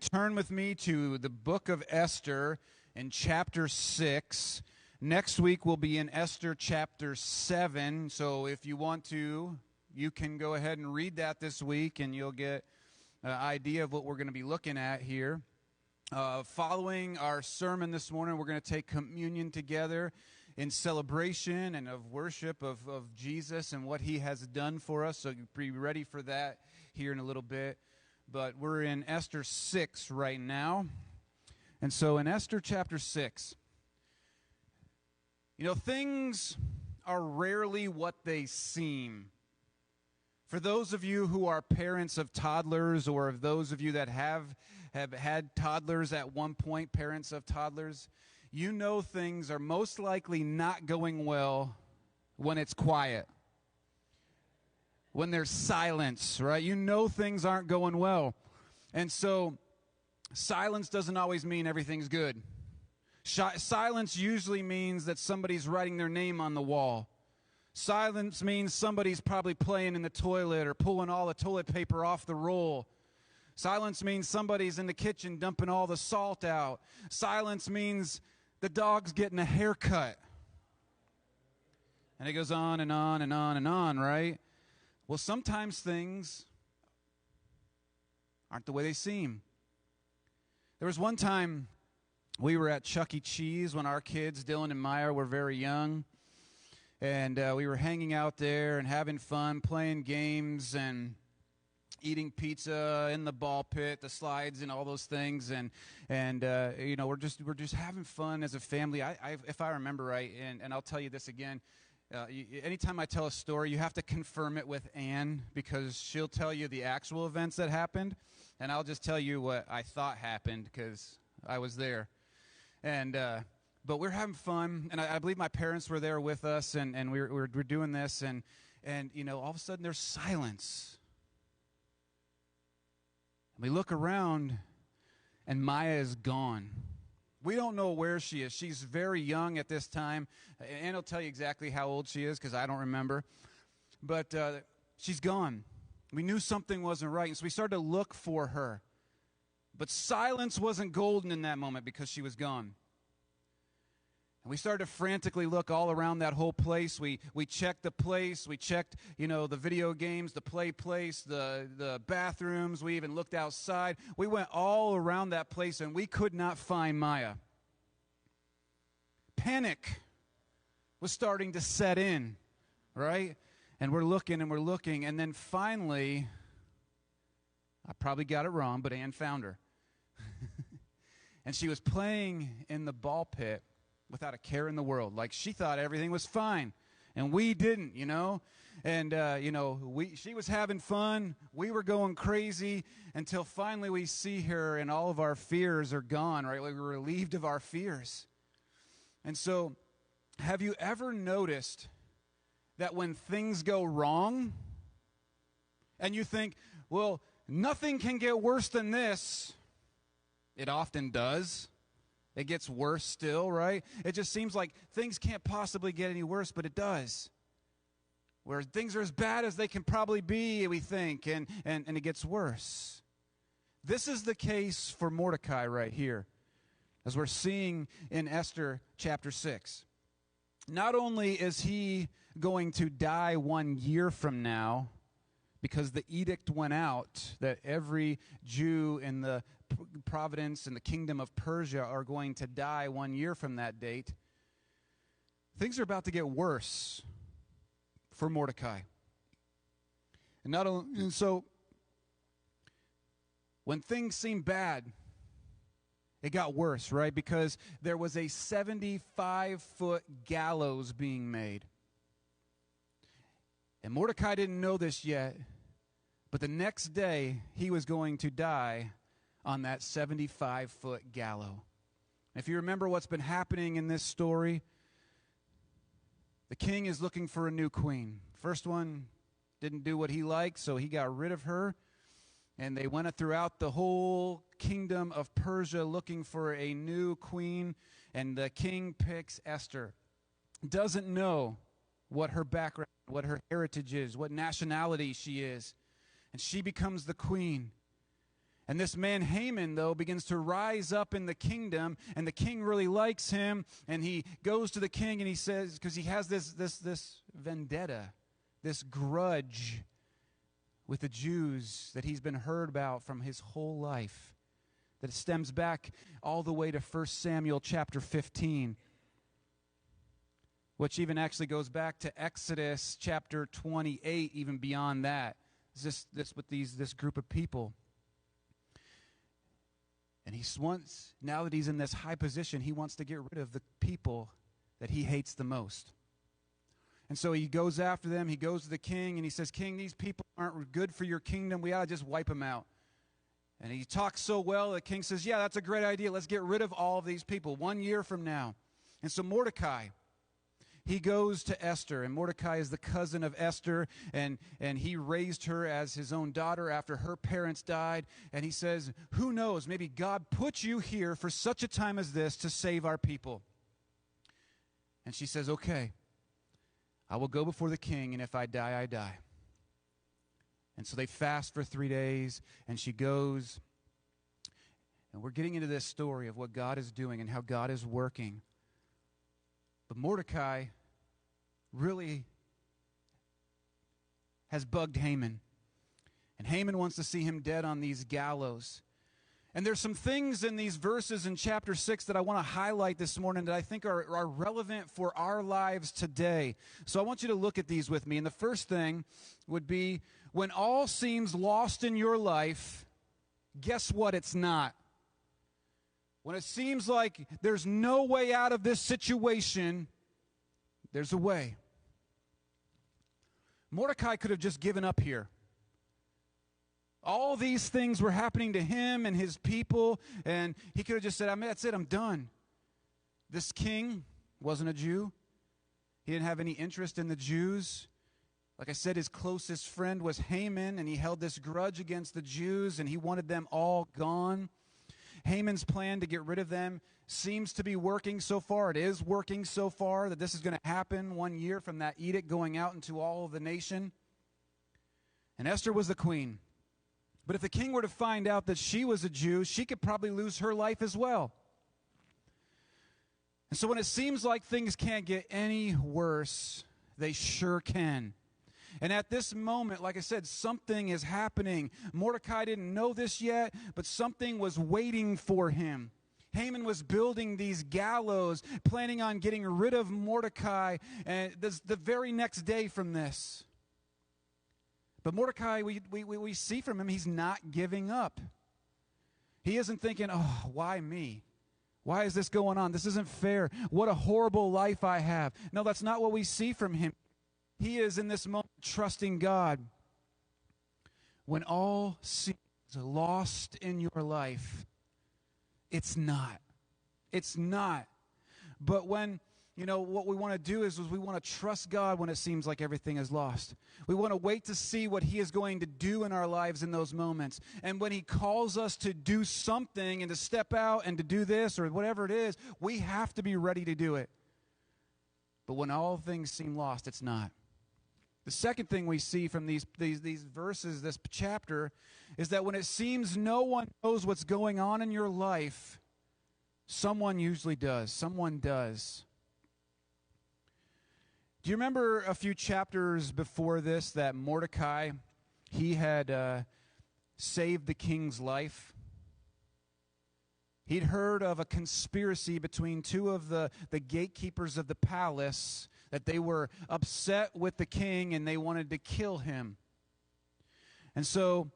Turn with me to the book of Esther in chapter 6. Next week we'll be in Esther chapter 7. So if you want to, you can go ahead and read that this week and you'll get an idea of what we're going to be looking at here. Following our sermon this morning, we're going to take communion together in celebration and of worship of Jesus and what he has done for us. So be ready for that here in a little bit. But we're in Esther 6 right now. And so in Esther chapter 6, things are rarely what they seem. For those of you who are parents of toddlers, or of those of you that have had toddlers at one point, parents of toddlers, you know things are most likely not going well when it's quiet. When there's silence, right? You know things aren't going well. And so silence doesn't always mean everything's good. Silence usually means that somebody's writing their name on the wall. Silence means somebody's probably playing in the toilet or pulling all the toilet paper off the roll. Silence means somebody's in the kitchen dumping all the salt out. Silence means the dog's getting a haircut. And it goes on and on and on and on, right? Well, sometimes things aren't the way they seem. There was one time we were at Chuck E. Cheese when our kids, Dylan and Maya, were very young. And we were hanging out there and having fun, playing games and eating pizza in the ball pit, the slides and all those things. And we're just having fun as a family. If I remember right, and I'll tell you this again, anytime I tell a story, you have to confirm it with Ann, because she'll tell you the actual events that happened, and I'll just tell you what I thought happened because I was there. But we're having fun, and I believe my parents were there with us, and we're doing this, and all of a sudden there's silence. And we look around, and Maya is gone. We don't know where she is. She's very young at this time. Ann will tell you exactly how old she is because I don't remember. But she's gone. We knew something wasn't right, and so we started to look for her. But silence wasn't golden in that moment because she was gone. And we started to frantically look all around that whole place. We checked the place. We checked, the video games, the play place, the bathrooms. We even looked outside. We went all around that place, and we could not find Maya. Panic was starting to set in, right? And we're looking, and then finally, I probably got it wrong, but Ann found her. And she was playing in the ball pit without a care in the world. Like, she thought everything was fine, and we didn't, And, she was having fun. We were going crazy until finally we see her, and all of our fears are gone, right? Like, we're relieved of our fears. And so, have you ever noticed that when things go wrong, and you think, well, nothing can get worse than this, it often does. It gets worse still, right? It just seems like things can't possibly get any worse, but it does. Where things are as bad as they can probably be, we think, and it gets worse. This is the case for Mordecai right here, as we're seeing in Esther chapter 6. Not only is he going to die 1 year from now, because the edict went out that every Jew in the province and the kingdom of Persia are going to die 1 year from that date, things are about to get worse for Mordecai. And so when things seemed bad, it got worse, right? Because there was a 75-foot gallows being made. And Mordecai didn't know this yet, but the next day he was going to die on that 75-foot gallows. If you remember what's been happening in this story, the king is looking for a new queen. First one didn't do what he liked, so he got rid of her. And they went throughout the whole kingdom of Persia looking for a new queen. And the king picks Esther. Doesn't know what her background, what her heritage is, what nationality she is. And she becomes the queen. And this man Haman, though, begins to rise up in the kingdom, and the king really likes him, and he goes to the king and he says, because he has this vendetta, this grudge with the Jews that he's been heard about from his whole life, that stems back all the way to 1 Samuel chapter 15, which even actually goes back to Exodus chapter 28, even beyond that. It's this with this group of people. And now that he's in this high position, he wants to get rid of the people that he hates the most. And so he goes after them. He goes to the king and he says, King, these people aren't good for your kingdom. We ought to just wipe them out. And he talks so well, the king says, yeah, that's a great idea. Let's get rid of all of these people 1 year from now. And so Mordecai, he goes to Esther, and Mordecai is the cousin of Esther, and he raised her as his own daughter after her parents died. And he says, who knows, maybe God put you here for such a time as this to save our people. And she says, okay, I will go before the king, and if I die, I die. And so they fast for 3 days, and she goes. And we're getting into this story of what God is doing and how God is working. But Mordecai really has bugged Haman. And Haman wants to see him dead on these gallows. And there's some things in these verses in chapter 6 that I want to highlight this morning that I think are relevant for our lives today. So I want you to look at these with me. And the first thing would be, when all seems lost in your life, guess what? It's not. When it seems like there's no way out of this situation, there's a way. Mordecai could have just given up here. All these things were happening to him and his people, and he could have just said, that's it, I'm done. This king wasn't a Jew. He didn't have any interest in the Jews. Like I said, his closest friend was Haman, and he held this grudge against the Jews, and he wanted them all gone. Haman's plan to get rid of them seems to be working so far. It is working so far that this is going to happen 1 year from that edict going out into all of the nation. And Esther was the queen. But if the king were to find out that she was a Jew, she could probably lose her life as well. And so when it seems like things can't get any worse, they sure can. And at this moment, like I said, something is happening. Mordecai didn't know this yet, but something was waiting for him. Haman was building these gallows, planning on getting rid of Mordecai and the very next day from this. But Mordecai, we see from him, he's not giving up. He isn't thinking, oh, why me? Why is this going on? This isn't fair. What a horrible life I have. No, that's not what we see from him. He is in this moment trusting God. When all seems lost in your life, it's not. It's not. But when, what we want to do is we want to trust God when it seems like everything is lost. We want to wait to see what He is going to do in our lives in those moments. And when He calls us to do something and to step out and to do this or whatever it is, we have to be ready to do it. But when all things seem lost, it's not. The second thing we see from these verses, this chapter, is that when it seems no one knows what's going on in your life, someone usually does. Someone does. Do you remember a few chapters before this that Mordecai, he had saved the king's life? He'd heard of a conspiracy between two of the gatekeepers of the palace, that they were upset with the king and they wanted to kill him. And so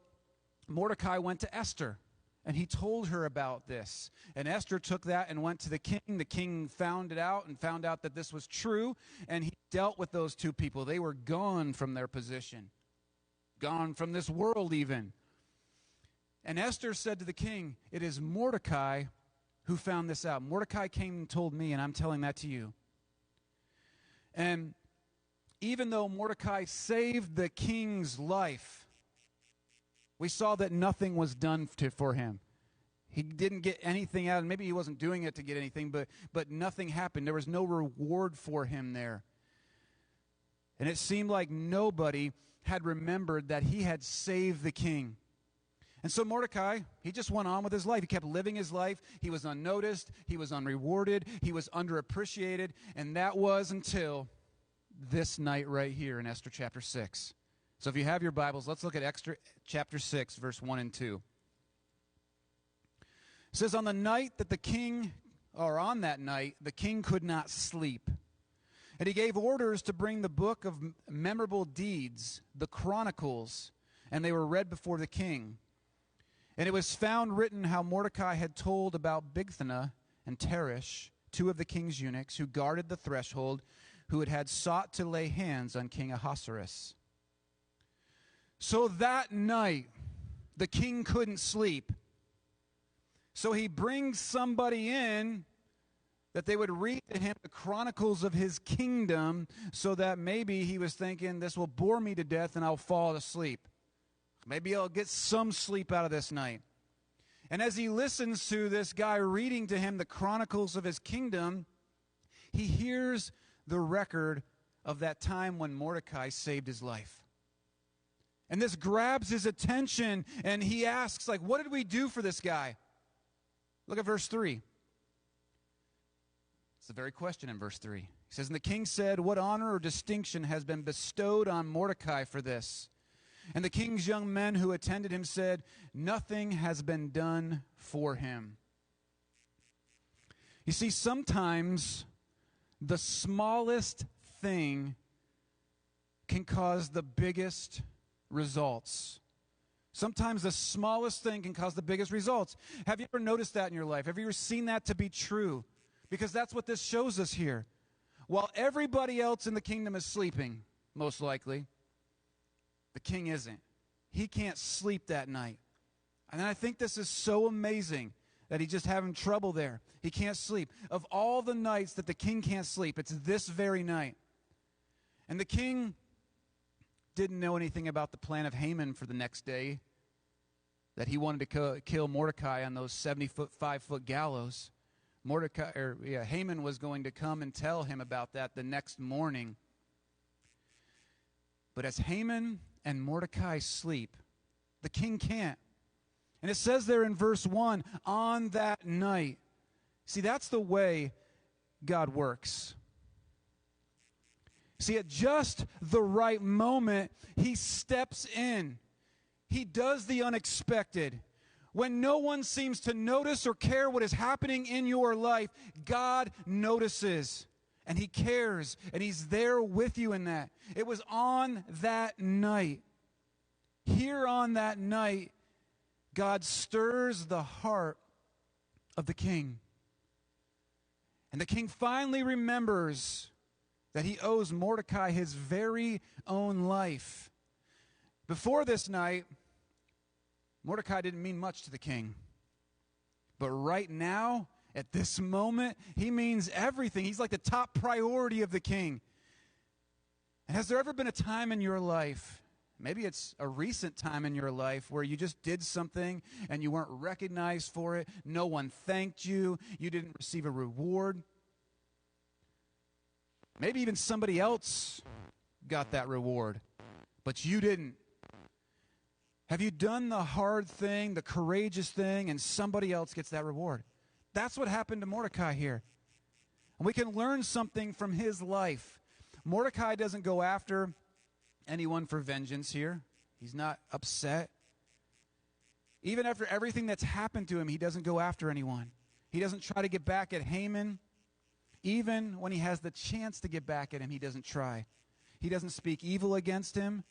Mordecai went to Esther and he told her about this. And Esther took that and went to the king. The king found it out and found out that this was true, and he dealt with those two people. They were gone from their position, gone from this world even. And Esther said to the king, "It is Mordecai who found this out. Mordecai came and told me, and I'm telling that to you." And even though Mordecai saved the king's life, we saw that nothing was done for him. He didn't get anything out. Maybe he wasn't doing it to get anything, but nothing happened. There was no reward for him there. And it seemed like nobody had remembered that he had saved the king. And so Mordecai, he just went on with his life. He kept living his life. He was unnoticed. He was unrewarded. He was underappreciated. And that was until this night right here in Esther chapter 6. So if you have your Bibles, let's look at Esther chapter 6, verse 1 and 2. It says, on that night, the king could not sleep. And he gave orders to bring the book of memorable deeds, the Chronicles, and they were read before the king. And it was found written how Mordecai had told about Bigthana and Teresh, two of the king's eunuchs, who guarded the threshold, who had sought to lay hands on King Ahasuerus. So that night, the king couldn't sleep. So he brings somebody in that they would read to him the chronicles of his kingdom, so that maybe he was thinking, this will bore me to death and I'll fall asleep. Maybe I'll get some sleep out of this night. And as he listens to this guy reading to him the chronicles of his kingdom, he hears the record of that time when Mordecai saved his life. And this grabs his attention, and he asks, like, what did we do for this guy? Look at verse 3. It's the very question in verse 3. He says, and the king said, what honor or distinction has been bestowed on Mordecai for this? And the king's young men who attended him said, nothing has been done for him. You see, sometimes the smallest thing can cause the biggest results. Sometimes the smallest thing can cause the biggest results. Have you ever noticed that in your life? Have you ever seen that to be true? Because that's what this shows us here. While everybody else in the kingdom is sleeping, most likely, the king isn't. He can't sleep that night. And I think this is so amazing that he's just having trouble there. He can't sleep. Of all the nights that the king can't sleep, it's this very night. And the king didn't know anything about the plan of Haman for the next day, that he wanted to kill Mordecai on those 75-foot gallows. Haman was going to come and tell him about that the next morning. But as Haman and Mordecai sleep, the king can't. And it says there in verse 1, on that night. See, that's the way God works. See, at just the right moment, he steps in. He does the unexpected. When no one seems to notice or care what is happening in your life, God notices. And he cares, and he's there with you in that. It was on that night. Here on that night, God stirs the heart of the king. And the king finally remembers that he owes Mordecai his very own life. Before this night, Mordecai didn't mean much to the king. But right now, at this moment, he means everything. He's like the top priority of the king. And has there ever been a time in your life, maybe it's a recent time in your life, where you just did something and you weren't recognized for it, no one thanked you, you didn't receive a reward? Maybe even somebody else got that reward, but you didn't. Have you done the hard thing, the courageous thing, and somebody else gets that reward? That's what happened to Mordecai here. And we can learn something from his life. Mordecai doesn't go after anyone for vengeance here. He's not upset. Even after everything that's happened to him, he doesn't go after anyone. He doesn't try to get back at Haman. Even when he has the chance to get back at him, he doesn't try. He doesn't speak evil against him.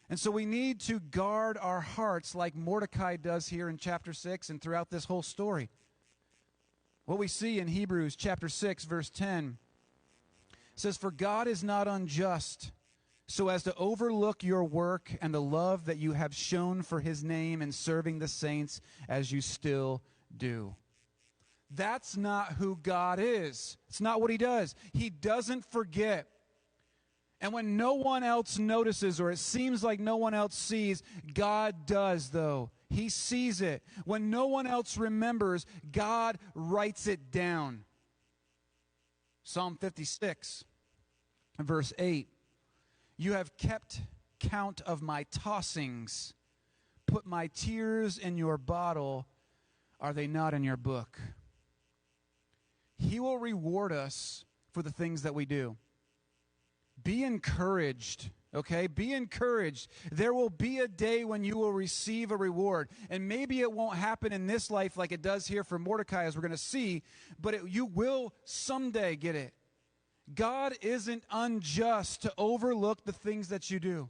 And so we need to guard our hearts like Mordecai does here in chapter 6 and throughout this whole story. What we see in Hebrews chapter 6, verse 10 says, "For God is not unjust, so as to overlook your work and the love that you have shown for his name in serving the saints as you still do." That's not who God is. It's not what he does. He doesn't forget. And when no one else notices, or it seems like no one else sees, God does, though. He sees it. When no one else remembers, God writes it down. Psalm 56, verse 8. "You have kept count of my tossings. put my tears in your bottle. Are they not in your book? He will reward us for the things that we do. Be encouraged, okay? Be encouraged. There will be a day when you will receive a reward. And maybe it won't happen in this life like it does here for Mordecai, as we're going to see, but you will someday get it. God isn't unjust to overlook the things that you do.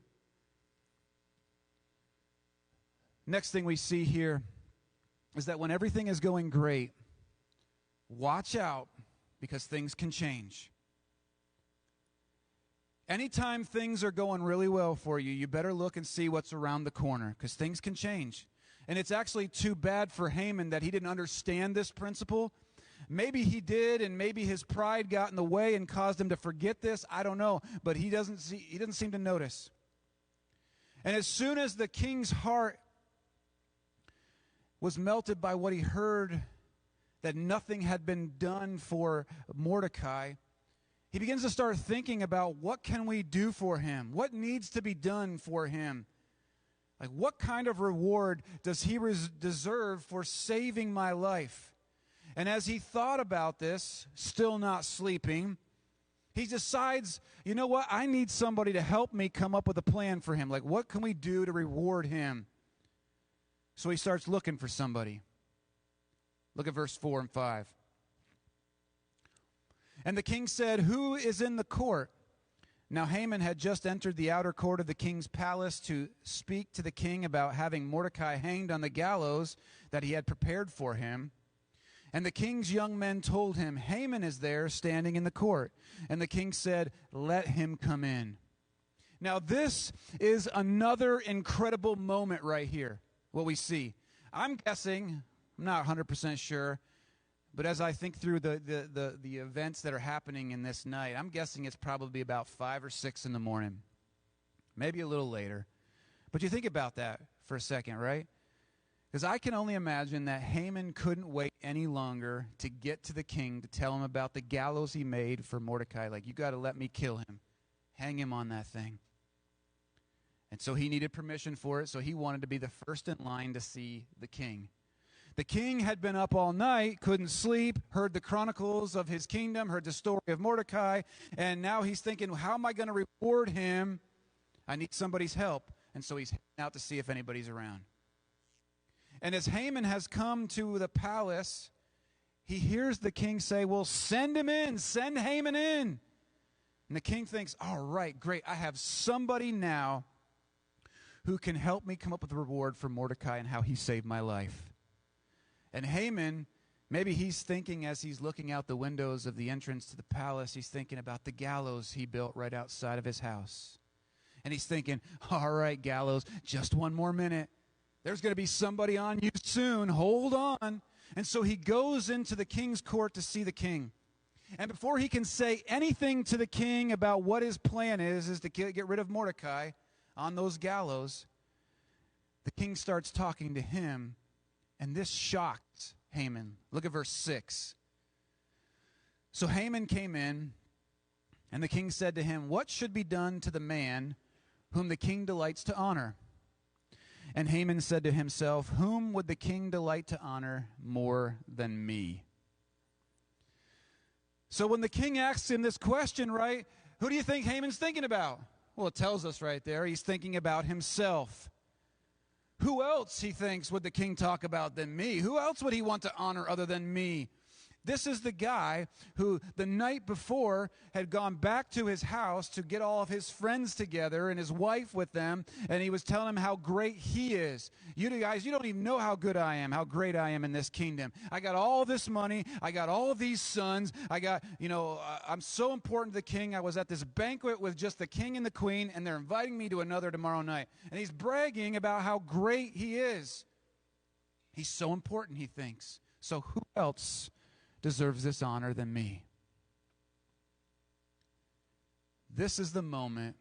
Next thing we see here is that when everything is going great, watch out because things can change. Anytime things are going really well for you, you better look and see what's around the corner because things can change. And it's actually too bad for Haman that he didn't understand this principle. Maybe he did, and maybe his pride got in the way and caused him to forget this. I don't know, but he doesn't seem to notice. And as soon as the king's heart was melted by what he heard, that nothing had been done for Mordecai, he begins to start thinking about what can we do for him? What needs to be done for him? Like, what kind of reward does he deserve for saving my life? And as he thought about this, still not sleeping, he decides, you know what? I need somebody to help me come up with a plan for him. Like, what can we do to reward him? So he starts looking for somebody. Look at verse 4 and 5. And the king said, "Who is in the court?" Now Haman had just entered the outer court of the king's palace to speak to the king about having Mordecai hanged on the gallows that he had prepared for him. And the king's young men told him, "Haman is there standing in the court." And the king said, "Let him come in." Now this is another incredible moment right here, what we see. I'm guessing, I'm not 100% sure, but as I think through the events that are happening in this night, I'm guessing it's probably about 5 or 6 in the morning, maybe a little later. But you think about that for a second, right? Because I can only imagine that Haman couldn't wait any longer to get to the king to tell him about the gallows he made for Mordecai. Like, you got to let me kill him, hang him on that thing. And so he needed permission for it, so he wanted to be the first in line to see the king. The king had been up all night, couldn't sleep, heard the chronicles of his kingdom, heard the story of Mordecai, and now he's thinking, how am I going to reward him? I need somebody's help. And so he's heading out to see if anybody's around. And as Haman has come to the palace, he hears the king say, well, send him in, send Haman in. And the king thinks, all right, great, I have somebody now who can help me come up with a reward for Mordecai and how he saved my life. And Haman, maybe he's thinking as he's looking out the windows of the entrance to the palace, he's thinking about the gallows he built right outside of his house. And he's thinking, all right, gallows, just one more minute. There's going to be somebody on you soon. Hold on. And so he goes into the king's court to see the king. And before he can say anything to the king about what his plan is to get rid of Mordecai on those gallows, the king starts talking to him. And this shocked Haman. Look at verse 6. So Haman came in, and the king said to him, what should be done to the man whom the king delights to honor? And Haman said to himself, whom would the king delight to honor more than me? So when the king asks him this question, right, who do you think Haman's thinking about? Well, it tells us right there, he's thinking about himself. Who else, he thinks, would the king talk about than me? Who else would he want to honor other than me? This is the guy who the night before had gone back to his house to get all of his friends together and his wife with them, and he was telling them how great he is. You guys, you don't even know how good I am, how great I am in this kingdom. I got all this money. I got all of these sons. I got, I'm so important to the king. I was at this banquet with just the king and the queen, and they're inviting me to another tomorrow night. And he's bragging about how great he is. He's so important, he thinks. So who else deserves this honor than me? This is the moment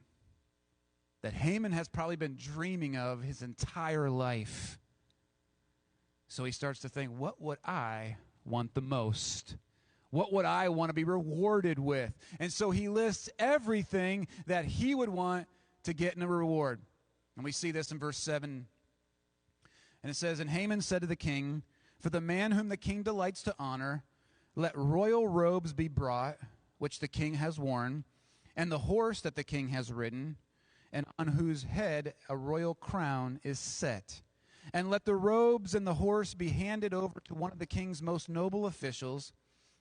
that Haman has probably been dreaming of his entire life. So he starts to think, what would I want the most? What would I want to be rewarded with? And so he lists everything that he would want to get in a reward. And we see this in verse 7 And it says, and Haman said to the king, for the man whom the king delights to honor, let royal robes be brought, which the king has worn, and the horse that the king has ridden, and on whose head a royal crown is set. And let the robes and the horse be handed over to one of the king's most noble officials.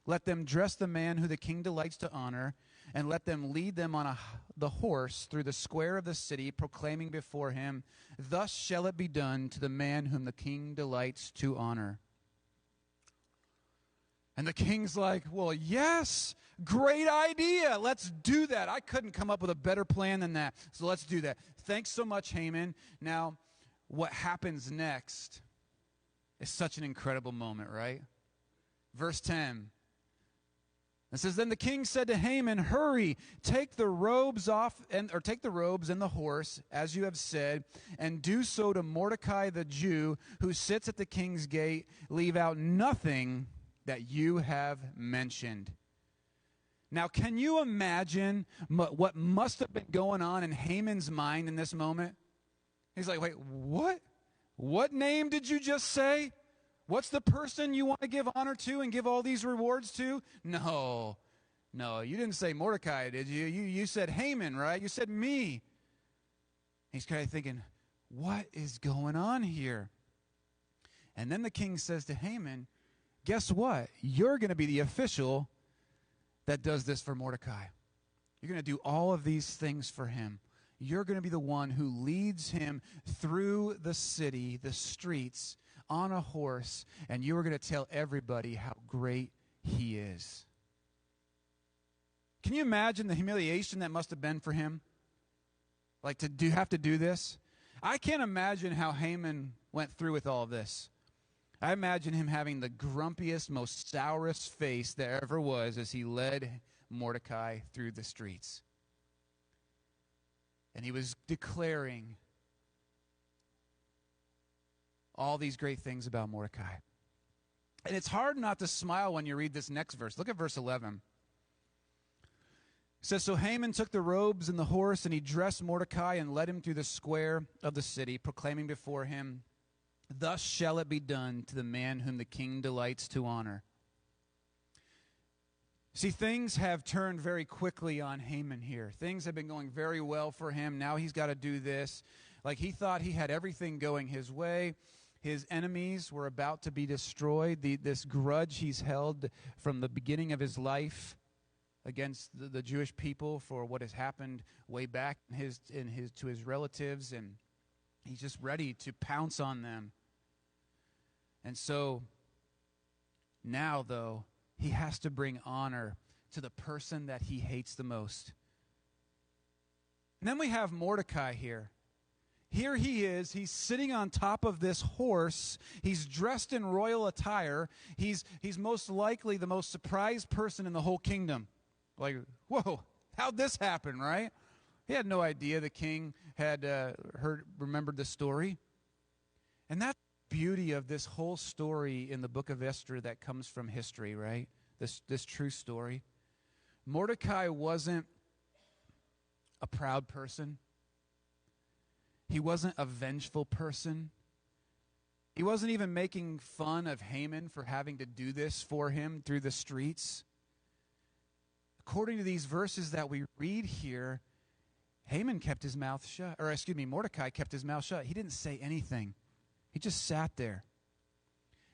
Let them dress the man who the king delights to honor, and let them lead them on the horse through the square of the city, proclaiming before him, thus shall it be done to the man whom the king delights to honor. And the king's like, well, yes, great idea. Let's do that. I couldn't come up with a better plan than that. So let's do that. Thanks so much, Haman. Now, what happens next is such an incredible moment, right? Verse 10. It says, then the king said to Haman, hurry, take the robes and the horse, as you have said, and do so to Mordecai the Jew, who sits at the king's gate. Leave out nothing that you have mentioned. Now, can you imagine what must have been going on in Haman's mind in this moment? He's like, wait, what? What name did you just say? What's the person you want to give honor to and give all these rewards to? No, you didn't say Mordecai, did you? You said Haman, right? You said me. He's kind of thinking, what is going on here? And then the king says to Haman, guess what? You're going to be the official that does this for Mordecai. You're going to do all of these things for him. You're going to be the one who leads him through the city, the streets, on a horse, and you are going to tell everybody how great he is. Can you imagine the humiliation that must have been for him? Like have to do this? I can't imagine how Haman went through with all of this. I imagine him having the grumpiest, most sourest face there ever was as he led Mordecai through the streets. And he was declaring all these great things about Mordecai. And it's hard not to smile when you read this next verse. Look at verse 11. It says, so Haman took the robes and the horse, and he dressed Mordecai and led him through the square of the city, proclaiming before him, thus shall it be done to the man whom the king delights to honor. See, things have turned very quickly on Haman here. Things have been going very well for him. Now he's got to do this. Like he thought he had everything going his way. His enemies were about to be destroyed. This grudge he's held from the beginning of his life against the Jewish people for what has happened way back to his relatives, and he's just ready to pounce on them. And so now, though, he has to bring honor to the person that he hates the most. And then we have Mordecai here. Here he is. He's sitting on top of this horse. He's dressed in royal attire. He's most likely the most surprised person in the whole kingdom. Like, whoa, how'd this happen, right? He had no idea the king had remembered the story. And that's the beauty of this whole story in the book of Esther that comes from history, right? This true story. Mordecai wasn't a proud person. He wasn't a vengeful person. He wasn't even making fun of Haman for having to do this for him through the streets. According to these verses that we read here, Mordecai kept his mouth shut. He didn't say anything. He just sat there.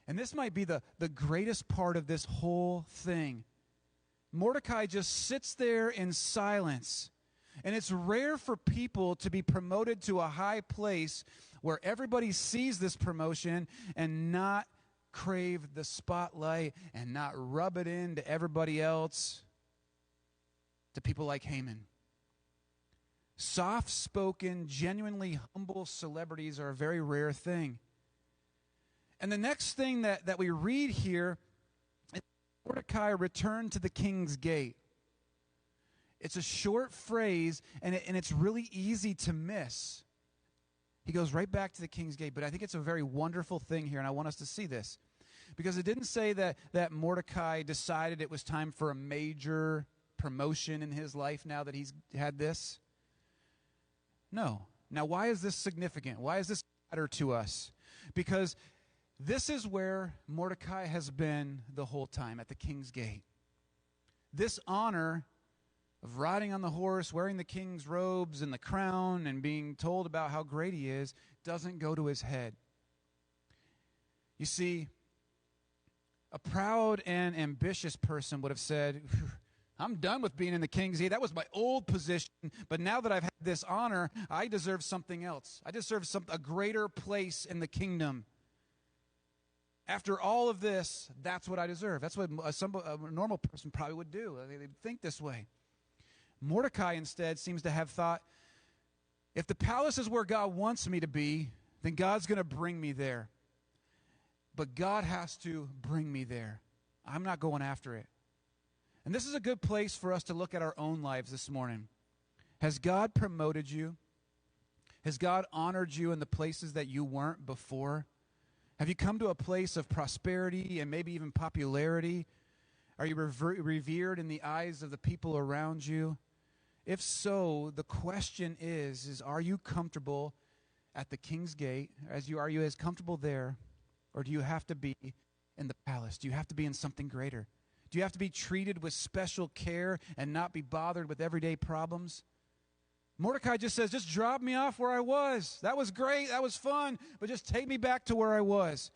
And this might be the greatest part of this whole thing. Mordecai just sits there in silence. And it's rare for people to be promoted to a high place where everybody sees this promotion and not crave the spotlight and not rub it into everybody else, to people like Haman. Soft-spoken, genuinely humble celebrities are a very rare thing. And the next thing that we read here is Mordecai returned to the king's gate. It's a short phrase, and it's really easy to miss. He goes right back to the king's gate, but I think it's a very wonderful thing here, and I want us to see this. Because it didn't say that Mordecai decided it was time for a major promotion in his life now that he's had this. No. Now, why is this significant? Why does this matter to us? because this is where Mordecai has been the whole time, at the king's gate. This honor of riding on the horse, wearing the king's robes and the crown, and being told about how great he is, doesn't go to his head. You see, a proud and ambitious person would have said, I'm done with being in the king's gate. That was my old position, but now that I've had this honor, I deserve something else. I deserve a greater place in the kingdom. After all of this, that's what I deserve. That's what a normal person probably would do. They'd think this way. Mordecai instead seems to have thought, if the palace is where God wants me to be, then God's going to bring me there. But God has to bring me there. I'm not going after it. And this is a good place for us to look at our own lives this morning. Has God promoted you? Has God honored you in the places that you weren't before? Have you come to a place of prosperity and maybe even popularity? Are you revered in the eyes of the people around you? If so, the question is are you comfortable at the king's gate? Are you as comfortable there? Or do you have to be in the palace? Do you have to be in something greater? Do you have to be treated with special care and not be bothered with everyday problems? Mordecai just says, just drop me off where I was. That was great. That was fun. But just take me back to where I was.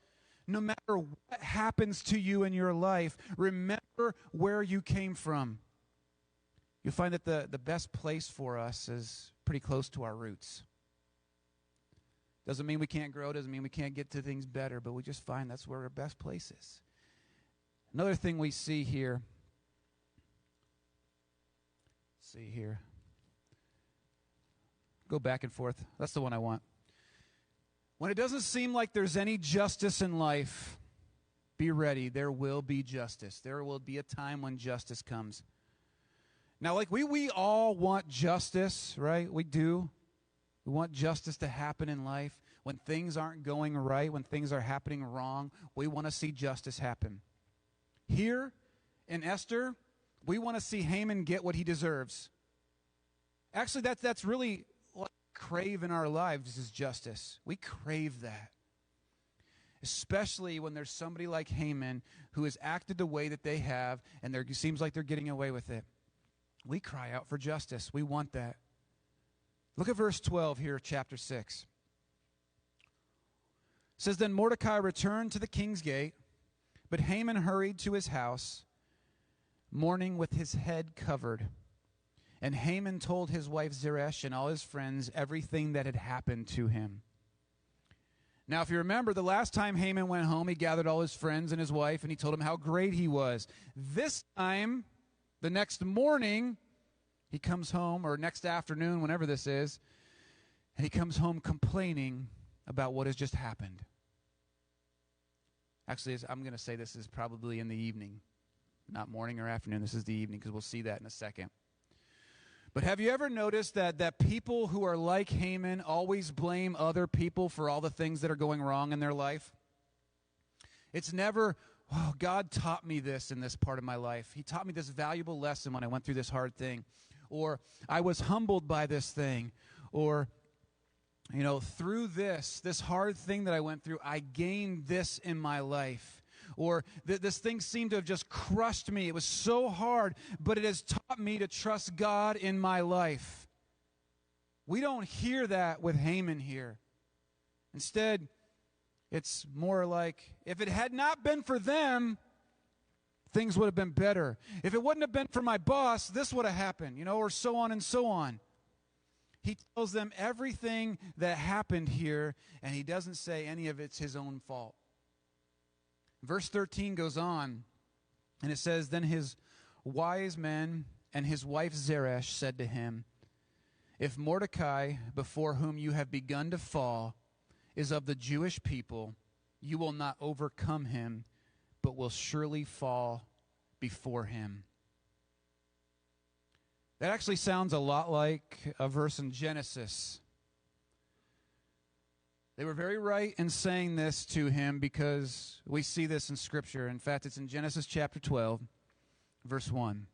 No matter what happens to you in your life, remember where you came from. You'll find that the best place for us is pretty close to our roots. Doesn't mean we can't grow. Doesn't mean we can't get to things better. But we just find that's where our best place is. Another thing we see here. See here. Go back and forth. That's the one I want. When it doesn't seem like there's any justice in life, be ready. There will be justice. There will be a time when justice comes. Now, like we all want justice, right? We do. We want justice to happen in life. When things aren't going right, when things are happening wrong, we want to see justice happen. Here in Esther, we want to see Haman get what he deserves. Actually, that's really what we crave in our lives is justice. We crave that. Especially when there's somebody like Haman who has acted the way that they have, and it seems like they're getting away with it. We cry out for justice. We want that. Look at verse 12 here, chapter 6. It says, Then Mordecai returned to the king's gate, but Haman hurried to his house, mourning with his head covered. And Haman told his wife Zeresh and all his friends everything that had happened to him. Now, if you remember, the last time Haman went home, he gathered all his friends and his wife, and he told them how great he was. This time, the next morning, he comes home, or next afternoon, whenever this is, and he comes home complaining about what has just happened. Actually, I'm going to say this is probably in the evening, not morning or afternoon. This is the evening, because we'll see that in a second. But have you ever noticed that people who are like Haman always blame other people for all the things that are going wrong in their life? It's never, oh, God taught me this in this part of my life. He taught me this valuable lesson when I went through this hard thing. Or I was humbled by this thing. Or, through this hard thing that I went through, I gained this in my life. Or this thing seemed to have just crushed me. It was so hard, but it has taught me to trust God in my life. We don't hear that with Haman here. Instead, it's more like, if it had not been for them, things would have been better. If it wouldn't have been for my boss, this would have happened, or so on and so on. He tells them everything that happened here, and he doesn't say any of it's his own fault. Verse 13 goes on, and it says, Then his wise men and his wife Zeresh said to him, If Mordecai, before whom you have begun to fall, is of the Jewish people, you will not overcome him, but will surely fall before him. That actually sounds a lot like a verse in Genesis. They were very right in saying this to him because we see this in Scripture. In fact, it's in Genesis chapter 12, verse 1.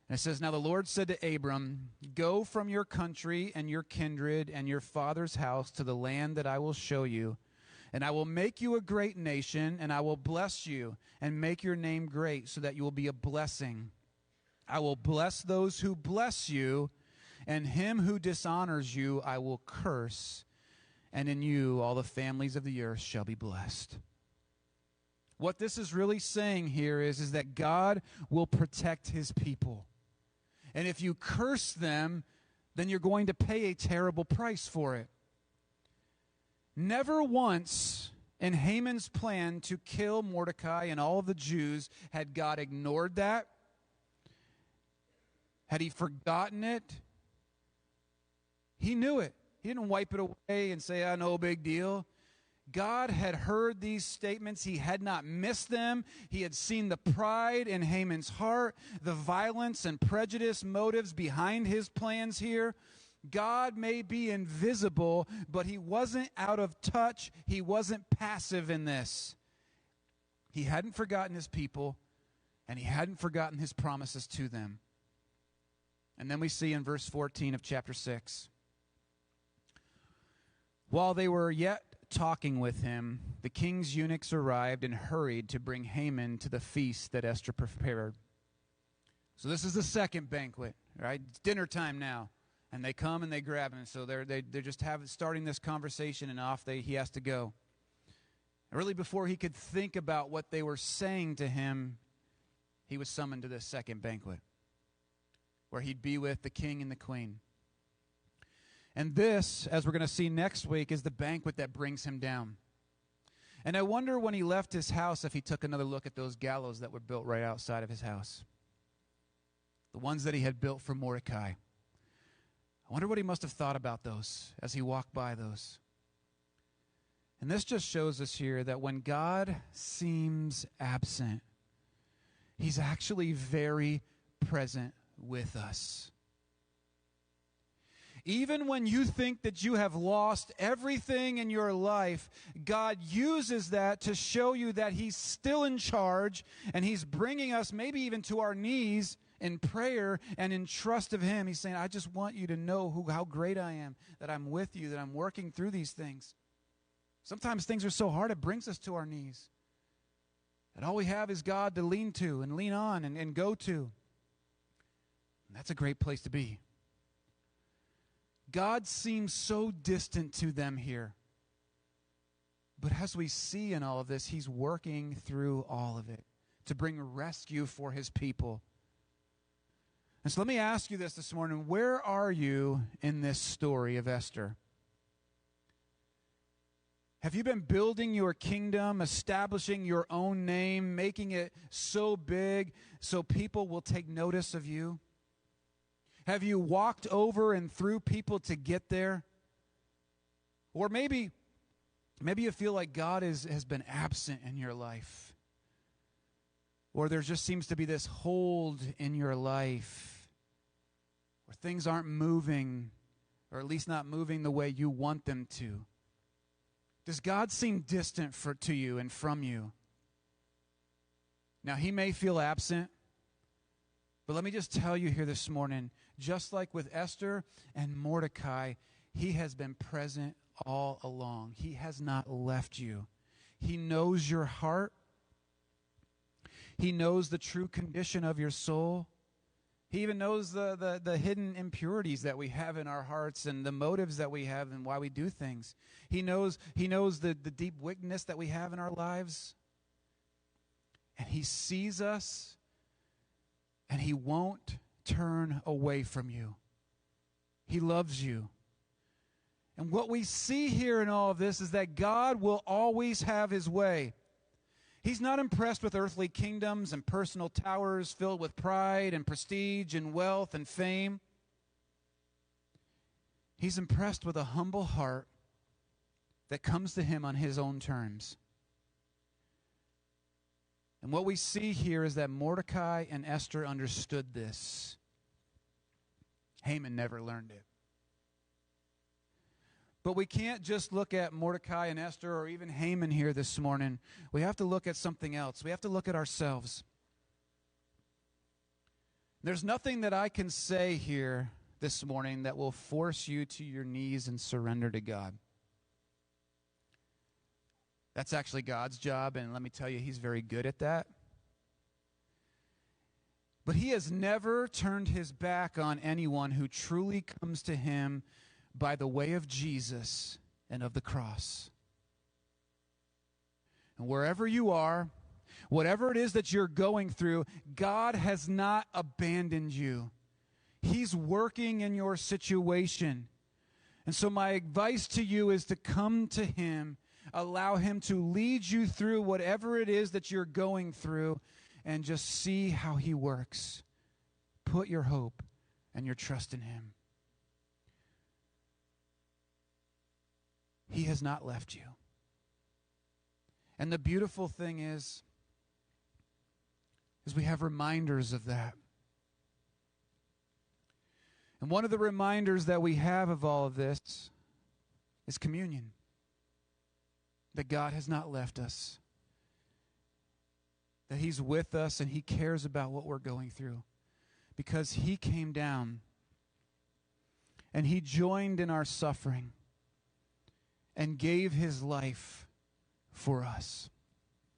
And it says, Now the Lord said to Abram, Go from your country and your kindred and your father's house to the land that I will show you, And I will make you a great nation, and I will bless you and make your name great so that you will be a blessing. I will bless those who bless you, and him who dishonors you I will curse, and in you all the families of the earth shall be blessed. What this is really saying here is that God will protect his people. And if you curse them, then you're going to pay a terrible price for it. Never once in Haman's plan to kill Mordecai and all of the Jews had God ignored that. Had he forgotten it? He knew it. He didn't wipe it away and say, "Oh, no big deal." God had heard these statements. He had not missed them. He had seen the pride in Haman's heart, the violence and prejudice motives behind his plans here. God may be invisible, but he wasn't out of touch. He wasn't passive in this. He hadn't forgotten his people, and he hadn't forgotten his promises to them. And then we see in verse 14 of chapter 6, while they were yet talking with him, the king's eunuchs arrived and hurried to bring Haman to the feast that Esther prepared. So this is the second banquet, right? It's dinner time now. And they come and they grab him. So they're just starting this conversation, and off he has to go. And really, before he could think about what they were saying to him, he was summoned to this second banquet, where he'd be with the king and the queen. And this, as we're going to see next week, is the banquet that brings him down. And I wonder when he left his house if he took another look at those gallows that were built right outside of his house. The ones that he had built for Mordecai. I wonder what he must have thought about those as he walked by those. And this just shows us here that when God seems absent, he's actually very present with us. Even when you think that you have lost everything in your life, God uses that to show you that he's still in charge, and he's bringing us maybe even to our knees in prayer and in trust of him. He's saying, I just want you to know how great I am, that I'm with you, that I'm working through these things. Sometimes things are so hard it brings us to our knees. And all we have is God to lean to and lean on and go to. And that's a great place to be. God seems so distant to them here. But as we see in all of this, he's working through all of it to bring rescue for his people. And so let me ask you this morning. Where are you in this story of Esther? Have you been building your kingdom, establishing your own name, making it so big so people will take notice of you? Have you walked over and through people to get there? Or maybe you feel like God has been absent in your life. Or there just seems to be this hold in your life where things aren't moving, or at least not moving the way you want them to. Does God seem distant to you and from you? Now, he may feel absent, but let me just tell you here this morning, just like with Esther and Mordecai, he has been present all along. He has not left you. He knows your heart. He knows the true condition of your soul. He even knows the hidden impurities that we have in our hearts and the motives that we have and why we do things. He knows the deep wickedness that we have in our lives. And he sees us, and he won't turn away from you. He loves you. And what we see here in all of this is that God will always have his way. He's not impressed with earthly kingdoms and personal towers filled with pride and prestige and wealth and fame. He's impressed with a humble heart that comes to him on his own terms. And what we see here is that Mordecai and Esther understood this. Haman never learned it. But we can't just look at Mordecai and Esther or even Haman here this morning. We have to look at something else. We have to look at ourselves. There's nothing that I can say here this morning that will force you to your knees and surrender to God. That's actually God's job, and let me tell you, He's very good at that. But He has never turned His back on anyone who truly comes to Him by the way of Jesus and of the cross. And wherever you are, whatever it is that you're going through, God has not abandoned you. He's working in your situation. And so my advice to you is to come to Him, allow Him to lead you through whatever it is that you're going through, and just see how He works. Put your hope and your trust in Him. He has not left you. And the beautiful thing is we have reminders of that. And one of the reminders that we have of all of this is communion. That God has not left us. That He's with us and He cares about what we're going through. Because He came down and He joined in our suffering and gave His life for us.